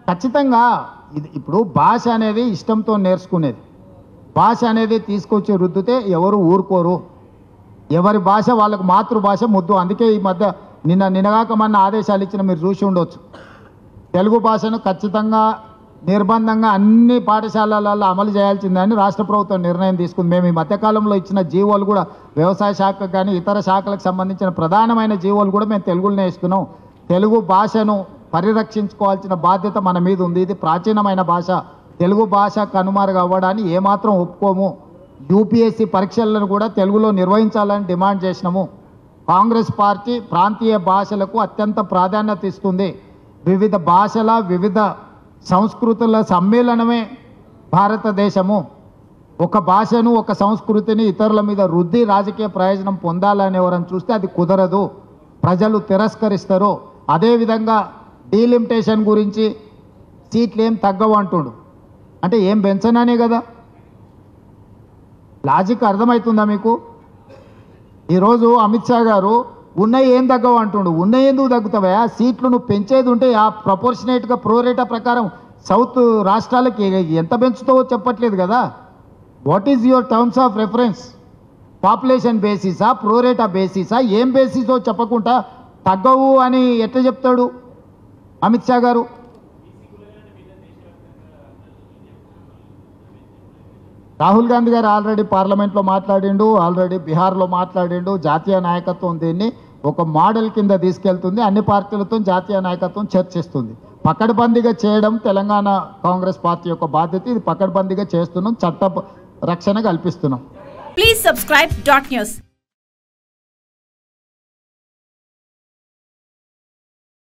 ఖచ్చితంగా ఇది ఇప్పుడు భాష అనేది ఇష్టంతో నేర్చుకునేది. భాష అనేది తీసుకొచ్చి రుద్దితే ఎవరు ఊరుకోరు. ఎవరి భాష వాళ్ళకు మాతృభాష ముద్దు. అందుకే ఈ మధ్య నిన్నగాక మొన్న ఆదేశాలు ఇచ్చిన మీరు చూసి ఉండొచ్చు. తెలుగు భాషను ఖచ్చితంగా నిర్బంధంగా అన్ని పాఠశాలలలో అమలు చేయాల్సిందని రాష్ట్ర ప్రభుత్వం నిర్ణయం తీసుకుంది. మేము ఈ మధ్యకాలంలో ఇచ్చిన జీవోలు కూడా వ్యవసాయ శాఖకు కానీ ఇతర శాఖలకు సంబంధించిన ప్రధానమైన జీవోలు కూడా మేము తెలుగులోనే ఇస్తున్నాం. తెలుగు భాషను పరిరక్షించుకోవాల్సిన బాధ్యత మన మీద ఉంది. ఇది ప్రాచీనమైన భాష. తెలుగు భాష కనుమరుగు అవ్వడాన్ని ఏమాత్రం ఒప్పుకోము. యూపీఎస్సీ పరీక్షలను కూడా తెలుగులో నిర్వహించాలని డిమాండ్ చేసినాము. కాంగ్రెస్ పార్టీ ప్రాంతీయ భాషలకు అత్యంత ప్రాధాన్యత ఇస్తుంది. వివిధ భాషల వివిధ సంస్కృతుల సమ్మేళనమే భారతదేశము. ఒక భాషను ఒక సంస్కృతిని ఇతరుల మీద రుద్ది రాజకీయ ప్రయోజనం పొందాలని ఎవరని చూస్తే అది కుదరదు. ప్రజలు తిరస్కరిస్తారు. అదేవిధంగా డీలిమిటేషన్ గురించి సీట్లు ఏం తగ్గవు అంటుడు. అంటే ఏం పెంచననే కదా. లాజిక్ అర్థమవుతుందా మీకు? ఈరోజు అమిత్ షా గారు ఉన్నాయి ఏం తగ్గవు అంటుండు. ఉన్నాయి ఎందుకు తగ్గుతావా? సీట్లు నువ్వు పెంచేది ఉంటే ఆ ప్రపోర్షనేట్గా ప్రోరేటా ప్రకారం సౌత్ రాష్ట్రాలకి ఎంత పెంచుతావో చెప్పట్లేదు కదా. What is your terms of reference? Population బేసిసా, ప్రోరేటా బేసిసా, ఏం బేసిసో చెప్పకుండా తగ్గవు అని ఎట్లా చెప్తాడు అమిత్ షా గారు? రాహుల్ గాంధీ గారు ఆల్రెడీ పార్లమెంట్లో మాట్లాడిండు, ఆల్రెడీ బీహార్లో మాట్లాడిండు. జాతీయ నాయకత్వం దీన్ని ఒక మోడల్ కింద తీసుకెళ్తుంది. అన్ని పార్టీలతో జాతీయ నాయకత్వం చర్చిస్తుంది. పకడ్బందీగా చేయడం తెలంగాణ కాంగ్రెస్ పార్టీ యొక్క బాధ్యత. ఇది పకడ్బందీగా చేస్తున్నాం, చట్ట రక్షణ కల్పిస్తున్నాం. Please subscribe .news.